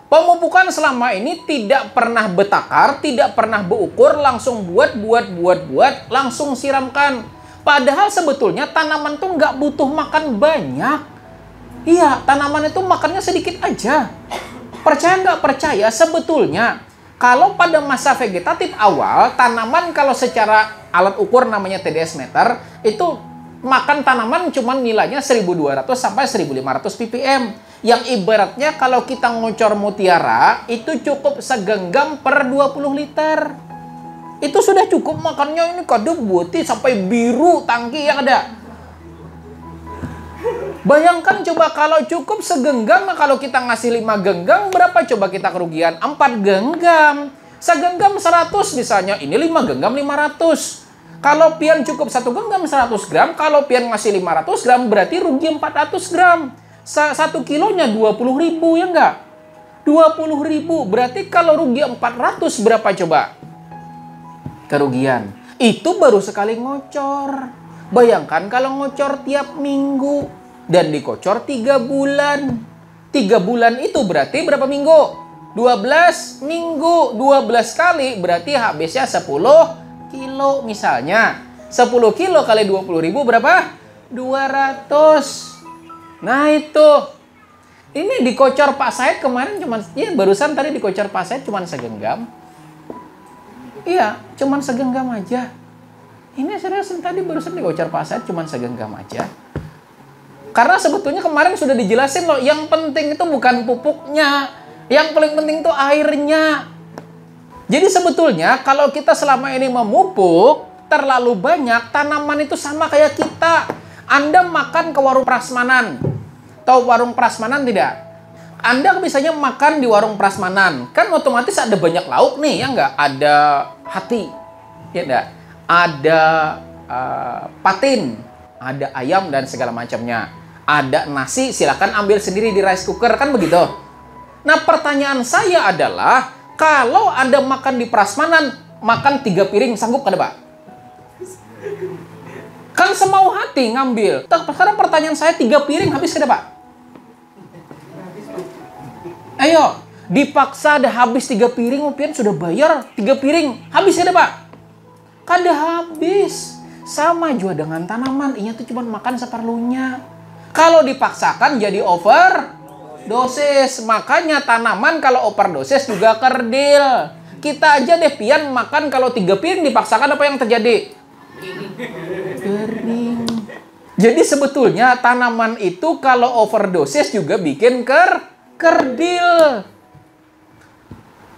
Pemupukan selama ini tidak pernah betakar, tidak pernah berukur, langsung buat, langsung siramkan. Padahal sebetulnya tanaman tuh nggak butuh makan banyak. Iya, tanaman itu makannya sedikit aja. Percaya nggak percaya, sebetulnya kalau pada masa vegetatif awal, tanaman kalau secara alat ukur namanya TDS meter, itu makan tanaman cuma nilainya 1200 sampai 1500 ppm. Yang ibaratnya kalau kita ngocor mutiara, itu cukup segenggam per 20 liter. Itu sudah cukup makannya, ini kado putih sampai biru tangki yang ada. Bayangkan coba kalau cukup segenggam, kalau kita ngasih 5 genggam, berapa coba kita kerugian? 4 genggam. Segenggam 100 misalnya, ini 5 genggam 500. Kalau pian cukup 1 genggam 100 gram, kalau pian ngasih 500 gram, berarti rugi 400 gram. 1 kilonya 20.000 ya enggak? 20.000, berarti kalau rugi 400 berapa coba? Kerugian. Itu baru sekali ngocor. Bayangkan kalau ngocor tiap minggu dan dikocor 3 bulan. 3 bulan itu berarti berapa minggu? 12 minggu. 12 kali berarti habisnya 10 kilo misalnya. 10 kilo kali 20.000 berapa? 200. Nah itu. Ini dikocor Pak Said kemarin cuman, ya barusan tadi dikocor Pak Said cuman segenggam. Iya, cuman segenggam aja. Ini serius tadi barusan dikocor Pak Said cuman segenggam aja. Karena sebetulnya kemarin sudah dijelasin loh, yang penting itu bukan pupuknya. Yang paling penting itu airnya. Jadi sebetulnya kalau kita selama ini memupuk terlalu banyak, tanaman itu sama kayak kita. Anda makan ke warung prasmanan. Tahu warung prasmanan tidak? Anda misalnya makan di warung prasmanan, kan otomatis ada banyak lauk nih, ya enggak? Ada hati, ya enggak? Ada patin, ada ayam dan segala macamnya. Ada nasi, silakan ambil sendiri di rice cooker, kan begitu? Nah, pertanyaan saya adalah, kalau Anda makan di prasmanan, makan 3 piring, sanggup kada, Pak? Kan semau hati ngambil. Sekarang pertanyaan saya, 3 piring habis kada, Pak? Ayo, dipaksa ada habis 3 piring, pian sudah bayar 3 piring, habis kada, Pak? Kada habis. Sama juga dengan tanaman, ini tuh cuma makan seperlunya. Kalau dipaksakan jadi overdosis. Makanya tanaman kalau overdosis juga kerdil. Kita aja deh pian makan kalau 3 piring dipaksakan, apa yang terjadi? Kering. Jadi sebetulnya tanaman itu kalau overdosis juga bikin kerdil.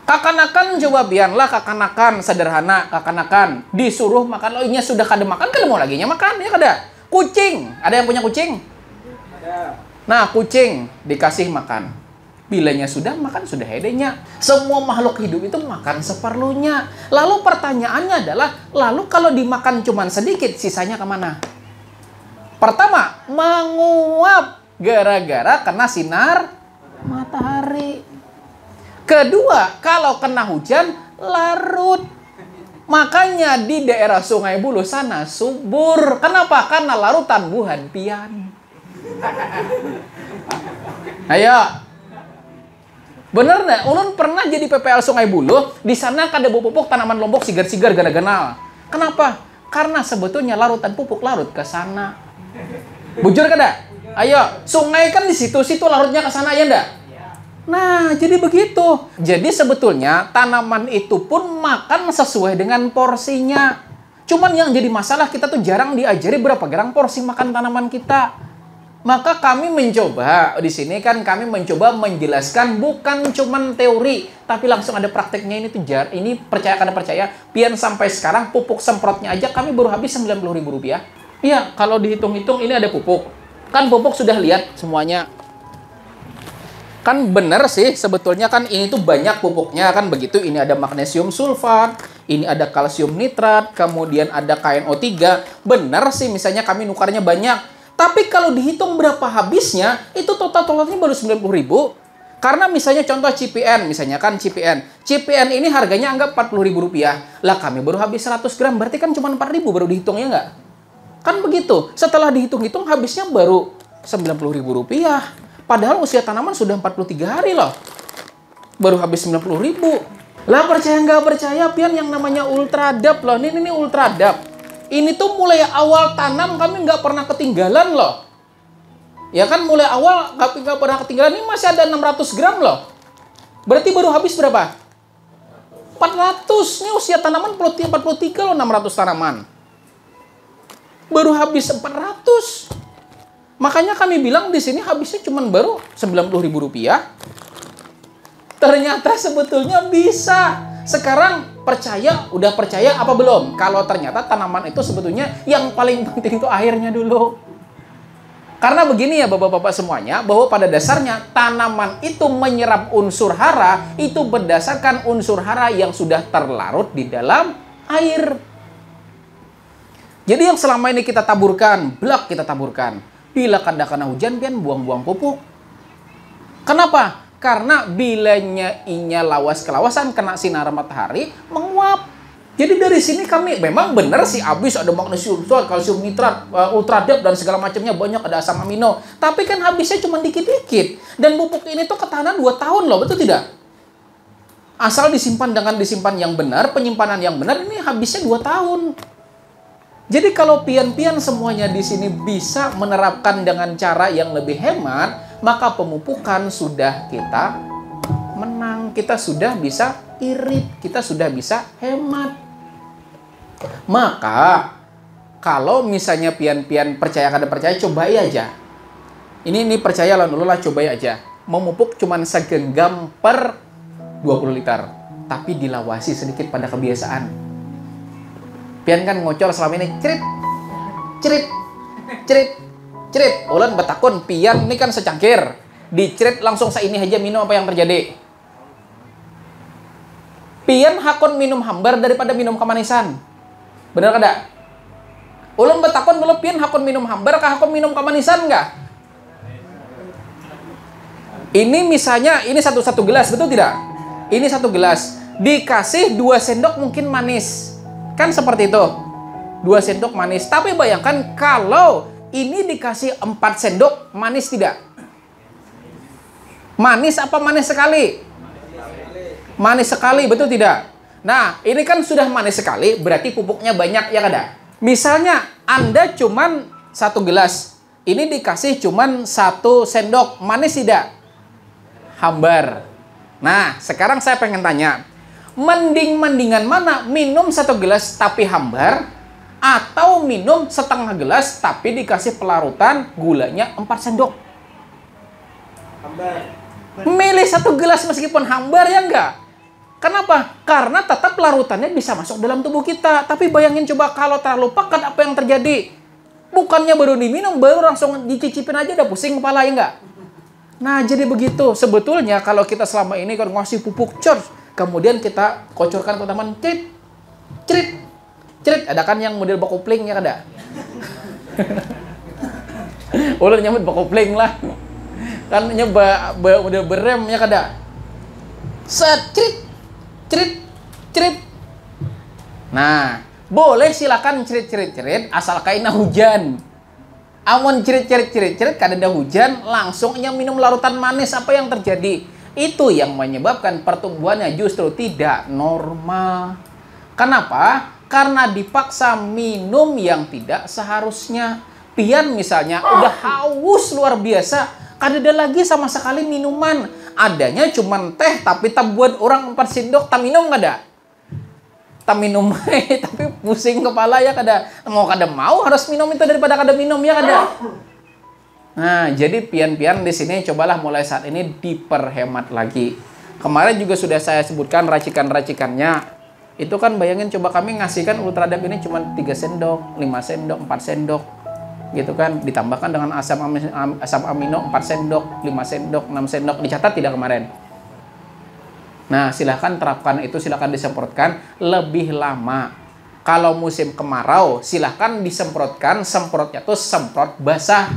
Kakanakan coba biarlah, kakanakan sederhana, kakanakan disuruh makan, loinya sudah kada makan, kada mau lagi makan, ya kada. Kucing, ada yang punya kucing? Ada. Nah, kucing dikasih makan. Bilanya sudah makan, sudah hedenya. Semua makhluk hidup itu makan seperlunya. Lalu pertanyaannya adalah, lalu kalau dimakan cuman sedikit, sisanya kemana? Pertama, menguap gara-gara kena sinar matahari. Kedua, kalau kena hujan, larut. Makanya di daerah Sungai Buloh sana subur. Kenapa? Karena larutan buhan pian. Ayo. Bener nggak? Ulun pernah jadi PPL Sungai Buloh. Di sana kada pupuk tanaman lombok sigar-sigar gana-ganal. Kenapa? Karena sebetulnya larutan pupuk larut ke sana. Bujur kada? Ayo, sungai kan di situ larutnya ke sana, ya ndak? Nah, jadi begitu. Jadi sebetulnya tanaman itu pun makan sesuai dengan porsinya. Cuman yang jadi masalah, kita tuh jarang diajari berapa gram porsi makan tanaman kita. Maka kami mencoba, di sini kan kami mencoba menjelaskan bukan cuman teori, tapi langsung ada prakteknya. Ini tuh ini percaya kada percaya, pian sampai sekarang pupuk semprotnya aja kami baru habis Rp90.000. Iya, kalau dihitung-hitung ini ada pupuk. Kan pupuk sudah lihat semuanya. Kan bener sih, sebetulnya kan ini tuh banyak pupuknya, kan begitu. Ini ada magnesium sulfat, ini ada kalsium nitrat, kemudian ada KNO3. Bener sih, misalnya kami nukarnya banyak. Tapi kalau dihitung berapa habisnya, itu total-totalnya baru Rp90.000. Karena misalnya contoh CPN, misalnya kan CPN ini harganya anggap Rp40.000. Lah kami baru habis 100 gram, berarti kan cuma 4.000 baru dihitungnya nggak? Kan begitu. Setelah dihitung-hitung habisnya baru Rp90.000. Padahal usia tanaman sudah 43 hari loh. Baru habis 90.000. Lah percaya nggak percaya, pian yang namanya Ultradap loh. Ini Ultradap. Ini tuh mulai awal tanam kami nggak pernah ketinggalan loh. Ya kan, mulai awal nggak pernah ketinggalan. Ini masih ada 600 gram loh. Berarti baru habis berapa? 400. Ini usia tanaman 43 loh, 600 tanaman. Baru habis 400. Makanya kami bilang di sini habisnya cuma baru Rp90.000. Ternyata sebetulnya bisa. Sekarang udah percaya apa belum? Kalau ternyata tanaman itu sebetulnya yang paling penting itu airnya dulu. Karena begini ya Bapak-Bapak semuanya, bahwa pada dasarnya tanaman itu menyerap unsur hara itu berdasarkan unsur hara yang sudah terlarut di dalam air. Jadi yang selama ini kita taburkan, kita taburkan. Bila kena hujan, pian buang-buang pupuk. Kenapa? Karena bilanya inya lawas kelawasan kena sinar matahari menguap. Jadi dari sini kami memang benar sih habis ada magnesium sulfat, kalsium nitrat, Ultradap dan segala macamnya banyak, ada asam amino. Tapi kan habisnya cuma dikit-dikit. Dan pupuk ini tuh ketahanan 2 tahun loh, betul tidak? Asal disimpan yang benar, penyimpanan yang benar, ini habisnya 2 tahun. Jadi kalau pian-pian semuanya di sini bisa menerapkan dengan cara yang lebih hemat, maka pemupukan sudah kita menang. Kita sudah bisa irit, kita sudah bisa hemat. Maka kalau misalnya pian-pian percaya kada percaya, cobai aja. Ini percaya lah dulu lah, cobai aja. Memupuk cuman segenggam per 20 liter. Tapi dilawasi sedikit pada kebiasaan. Pian kan ngocor selama ini, cerit. Ulan betakun, pian ini kan secangkir. Dicerit langsung ini aja minum, apa yang terjadi? Pian hakon minum hambar daripada minum kemanisan. Benar kada? Ulan betakun dulu pian hakon minum hambar kah hakon minum kemanisan enggak? Ini misalnya, ini satu gelas, betul tidak? Ini 1 gelas. Dikasih 2 sendok mungkin manis. Kan seperti itu. 2 sendok manis. Tapi bayangkan kalau ini dikasih 4 sendok, manis tidak? Manis apa manis sekali? Manis sekali, betul tidak? Nah, ini kan sudah manis sekali, berarti pupuknya banyak, ya kada? Misalnya, Anda cuman 1 gelas. Ini dikasih cuman 1 sendok, manis tidak? Hambar. Nah, sekarang saya pengen tanya. Mendingan mana? Minum 1 gelas tapi hambar, atau minum setengah gelas tapi dikasih pelarutan gulanya 4 sendok? Hambar. Milih 1 gelas meskipun hambar, ya enggak? Kenapa? Karena tetap larutannya bisa masuk dalam tubuh kita. Tapi bayangin coba kalau terlalu pekat, apa yang terjadi? Bukannya baru diminum, baru langsung dicicipin aja udah pusing kepala, ya enggak? Nah, jadi begitu. Sebetulnya kalau kita selama ini kan ngasih pupuk charge, kemudian kita kocorkan ke taman, cerit. Ada kan yang model bakopling, ya kada? Ular nyambut bakopling lah. Kan model berem, ya kada? Set, cerit. Nah, boleh silakan cerit, asal kaina hujan. Amun cerit, kada ada hujan, langsung minum larutan manis, apa yang terjadi? Itu yang menyebabkan pertumbuhannya justru tidak normal. Kenapa? Karena dipaksa minum yang tidak seharusnya. Pian misalnya udah haus luar biasa, kada ada lagi sama sekali minuman. Adanya cuman teh, tapi tak buat orang 4 sendok, tak minum kada? Tak minum, tapi pusing kepala, ya kada? Kada mau harus minum itu daripada kada minum, ya kada? Nah, jadi pian-pian di sini cobalah mulai saat ini diperhemat lagi. Kemarin juga sudah saya sebutkan racikan-racikannya. Itu kan bayangin coba kami ngasihkan Ultradap ini cuma 3 sendok, 5 sendok, 4 sendok. Gitu kan, ditambahkan dengan asam amino 4 sendok, 5 sendok, 6 sendok. Dicatat tidak kemarin? Nah, silahkan terapkan itu, silahkan disemprotkan lebih lama. Kalau musim kemarau, silahkan disemprotkan, semprotnya tuh semprot basah.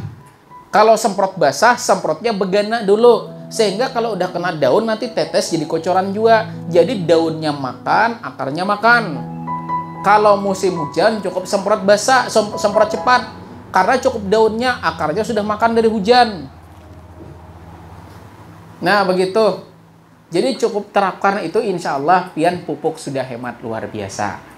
Kalau semprot basah, semprotnya begana dulu. Sehingga kalau udah kena daun, nanti tetes jadi kocoran juga. Jadi daunnya makan, akarnya makan. Kalau musim hujan, cukup semprot basah, semprot cepat. Karena cukup daunnya, akarnya sudah makan dari hujan. Nah, begitu. Jadi cukup terapkan itu, insya Allah pian pupuk sudah hemat luar biasa.